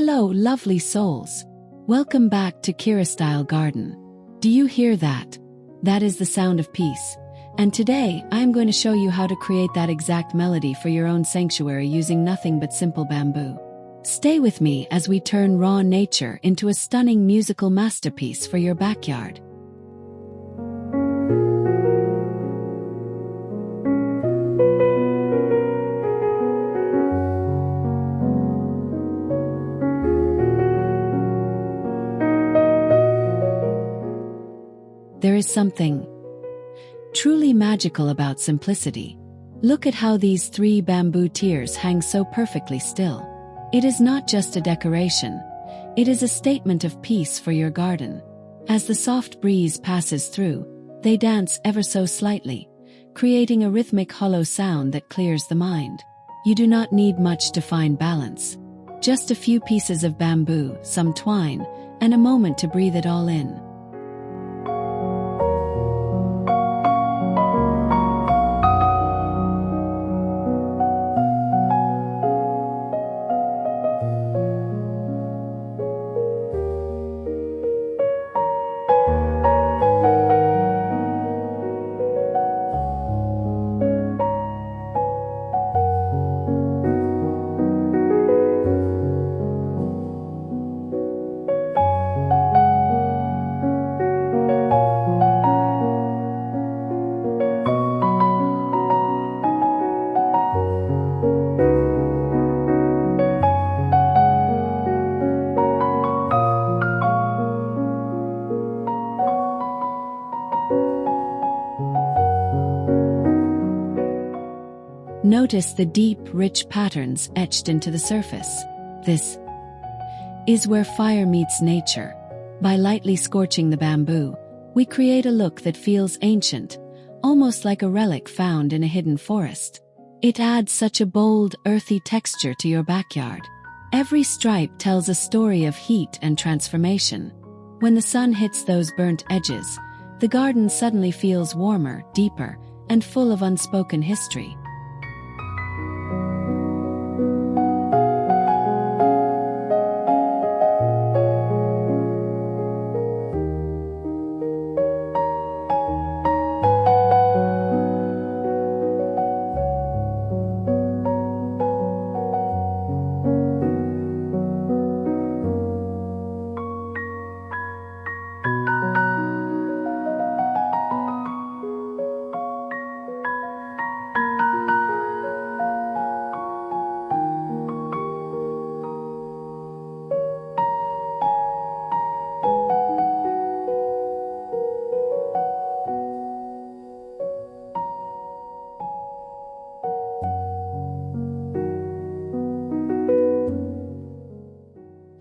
Hello, lovely souls. Welcome back to Kira Style Garden. Do you hear that? That is the sound of peace. And today, I am going to show you how to create that exact melody for your own sanctuary using nothing but simple bamboo. Stay with me as we turn raw nature into a stunning musical masterpiece for your backyard. There is something truly magical about simplicity. Look at how these 3 bamboo tiers hang so perfectly still. It is not just a decoration, it is a statement of peace for your garden. As the soft breeze passes through, they dance ever so slightly, creating a rhythmic hollow sound that clears the mind. You do not need much to find balance. Just a few pieces of bamboo, some twine, and a moment to breathe it all in. Notice the deep, rich patterns etched into the surface. This is where fire meets nature. By lightly scorching the bamboo, we create a look that feels ancient, almost like a relic found in a hidden forest. It adds such a bold, earthy texture to your backyard. Every stripe tells a story of heat and transformation. When the sun hits those burnt edges, the garden suddenly feels warmer, deeper, and full of unspoken history.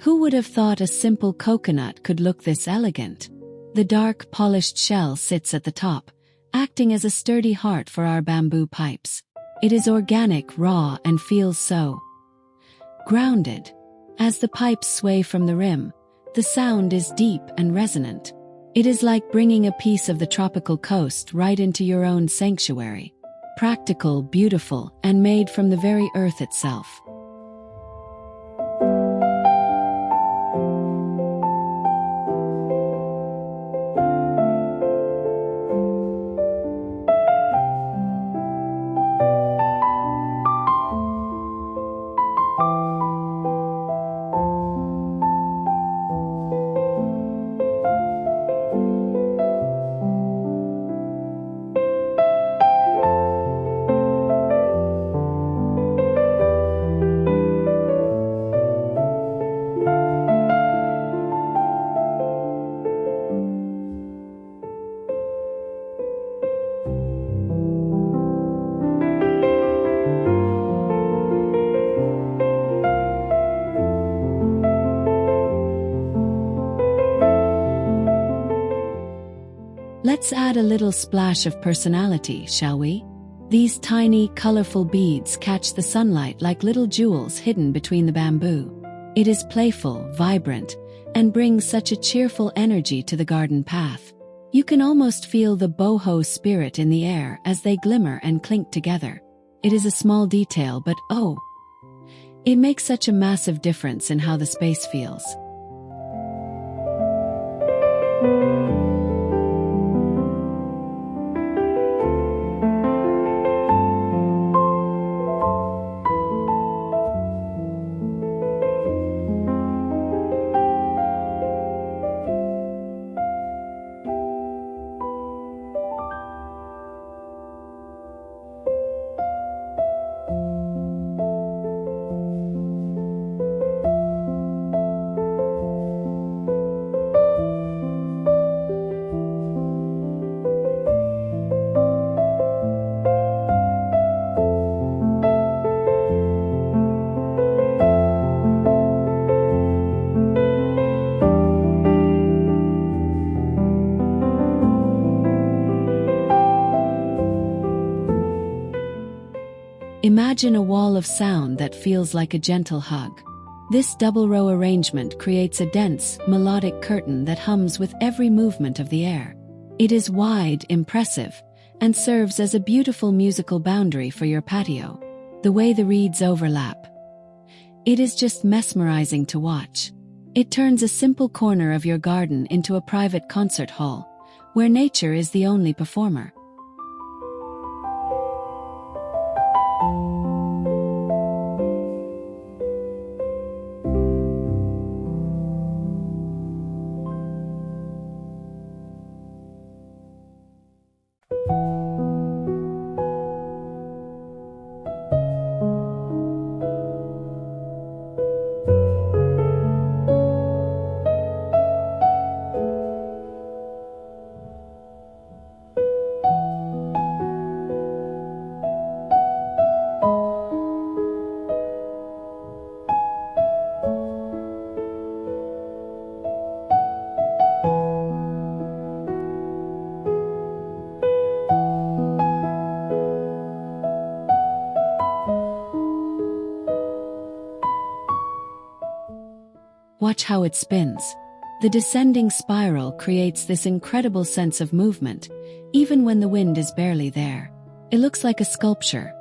Who would have thought a simple coconut could look this elegant? The dark, polished shell sits at the top, acting as a sturdy heart for our bamboo pipes. It is organic, raw, and feels so grounded. As the pipes sway from the rim, the sound is deep and resonant. It is like bringing a piece of the tropical coast right into your own sanctuary. Practical, beautiful, and made from the very earth itself. Let's add a little splash of personality, shall we? These tiny, colorful beads catch the sunlight like little jewels hidden between the bamboo. It is playful, vibrant, and brings such a cheerful energy to the garden path. You can almost feel the boho spirit in the air as they glimmer and clink together. It is a small detail, but oh, It makes such a massive difference in how the space feels. Imagine a wall of sound that feels like a gentle hug. This double-row arrangement creates a dense, melodic curtain that hums with every movement of the air. It is wide, impressive, and serves as a beautiful musical boundary for your patio. The way the reeds overlap, it is just mesmerizing to watch. It turns a simple corner of your garden into a private concert hall, where nature is the only performer. Watch how it spins. The descending spiral creates this incredible sense of movement, even when the wind is barely there. It looks like a sculpture,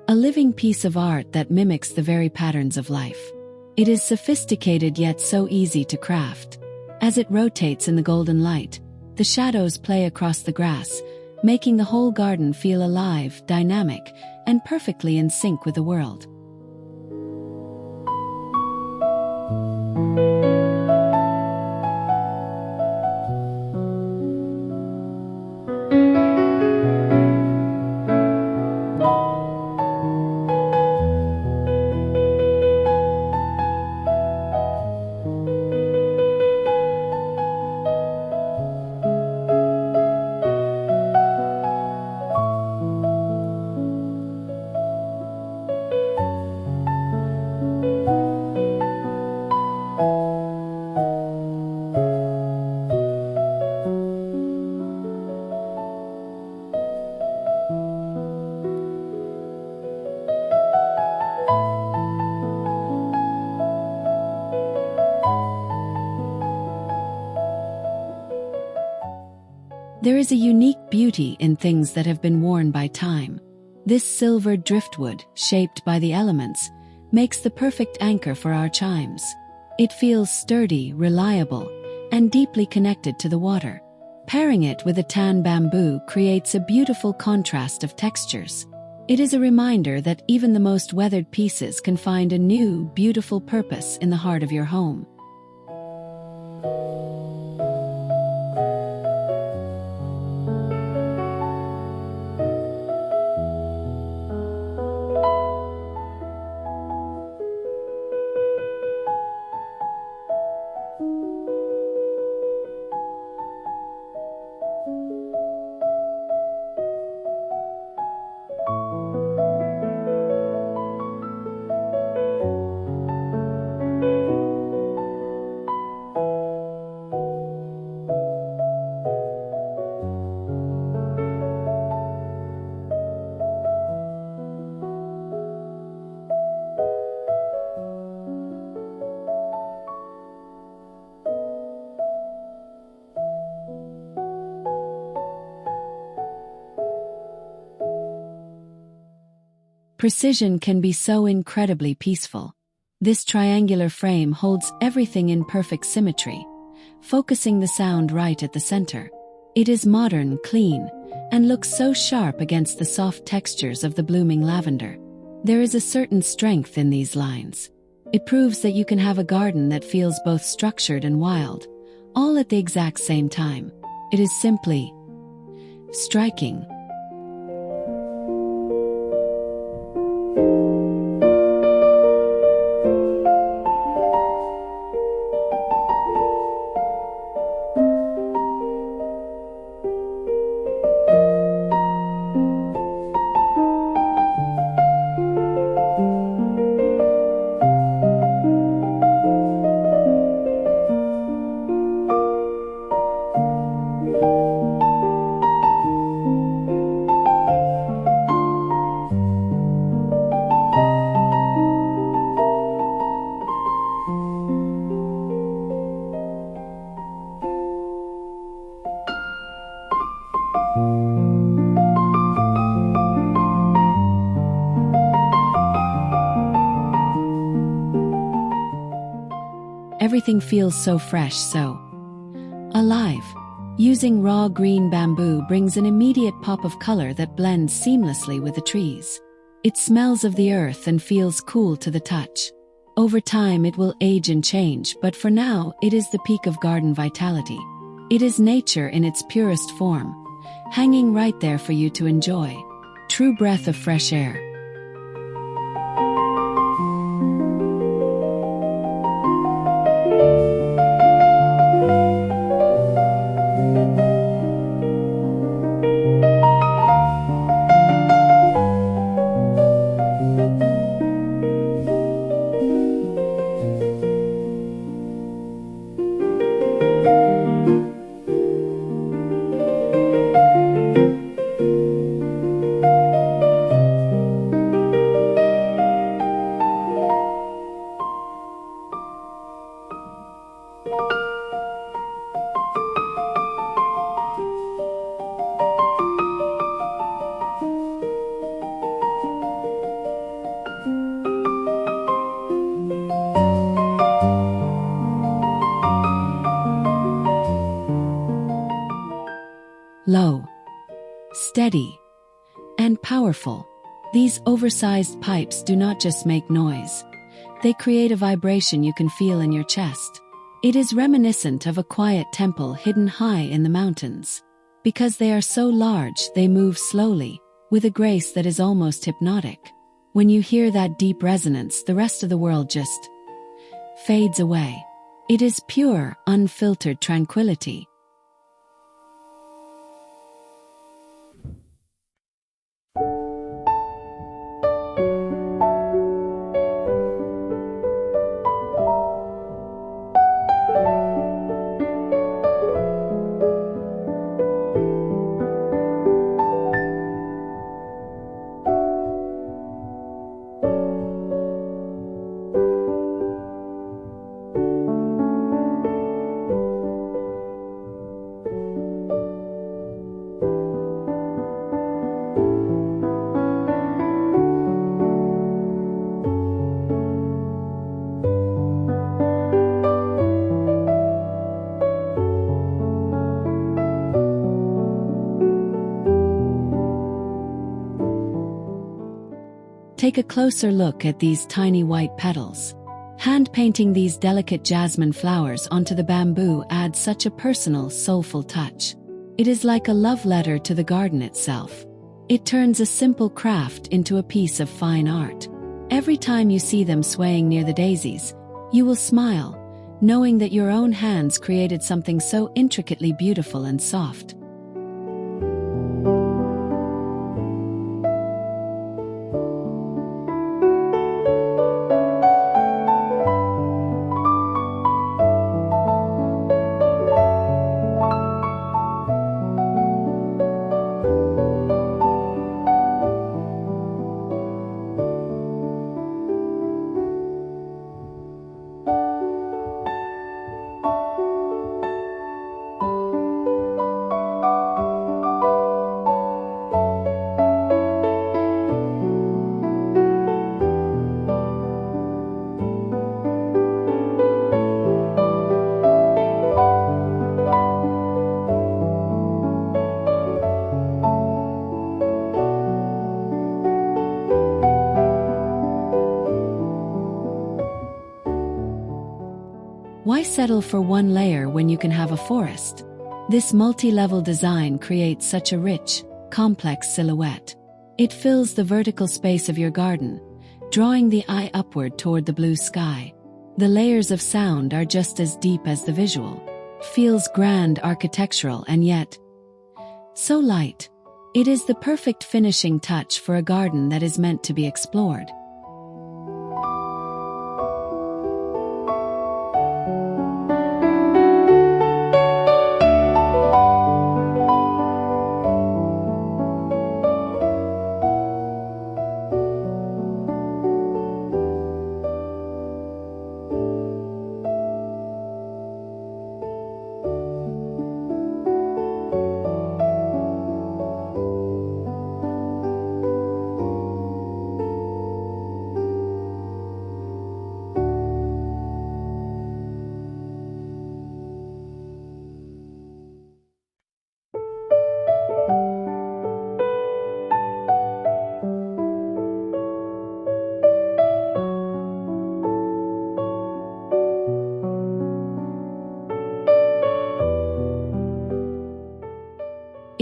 a living piece of art that mimics the very patterns of life. It is sophisticated yet so easy to craft. As it rotates in the golden light, the shadows play across the grass, making the whole garden feel alive, dynamic, and perfectly in sync with the world. There is a unique beauty in things that have been worn by time. This silvered driftwood, shaped by the elements, makes the perfect anchor for our chimes. It feels sturdy, reliable, and deeply connected to the water. Pairing it with a tan bamboo creates a beautiful contrast of textures. It is a reminder that even the most weathered pieces can find a new, beautiful purpose in the heart of your home. Precision can be so incredibly peaceful. This triangular frame holds everything in perfect symmetry, focusing the sound right at the center. It is modern, clean, and looks so sharp against the soft textures of the blooming lavender. There is a certain strength in these lines. It proves that you can have a garden that feels both structured and wild, all at the exact same time. It is simply striking. Everything feels so fresh, so alive. Using raw green bamboo brings an immediate pop of color that blends seamlessly with the trees. It smells of the earth and feels cool to the touch. Over time it will age and change, but for now it is the peak of garden vitality. It is nature in its purest form, hanging right there for you to enjoy. True breath of fresh air. Low, steady, and powerful. These oversized pipes do not just make noise. They create a vibration you can feel in your chest. It is reminiscent of a quiet temple hidden high in the mountains. Because they are so large, they move slowly, with a grace that is almost hypnotic. When you hear that deep resonance, the rest of the world just fades away. It is pure, unfiltered tranquility. Take a closer look at these tiny white petals. Hand-painting these delicate jasmine flowers onto the bamboo adds such a personal, soulful touch. It is like a love letter to the garden itself. It turns a simple craft into a piece of fine art. Every time you see them swaying near the daisies, you will smile, knowing that your own hands created something so intricately beautiful and soft. Why settle for one layer when you can have a forest? This multi-level design creates such a rich, complex silhouette. It fills the vertical space of your garden, drawing the eye upward toward the blue sky. The layers of sound are just as deep as the visual. Feels grand, architectural, and yet so light. It is the perfect finishing touch for a garden that is meant to be explored.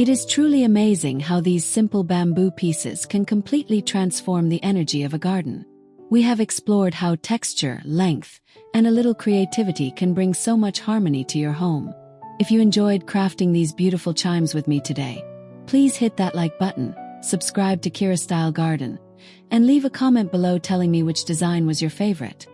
It is truly amazing how these simple bamboo pieces can completely transform the energy of a garden. We have explored how texture, length, and a little creativity can bring so much harmony to your home. If you enjoyed crafting these beautiful chimes with me today, please hit that like button, subscribe to Kira Style Garden, and leave a comment below telling me which design was your favorite.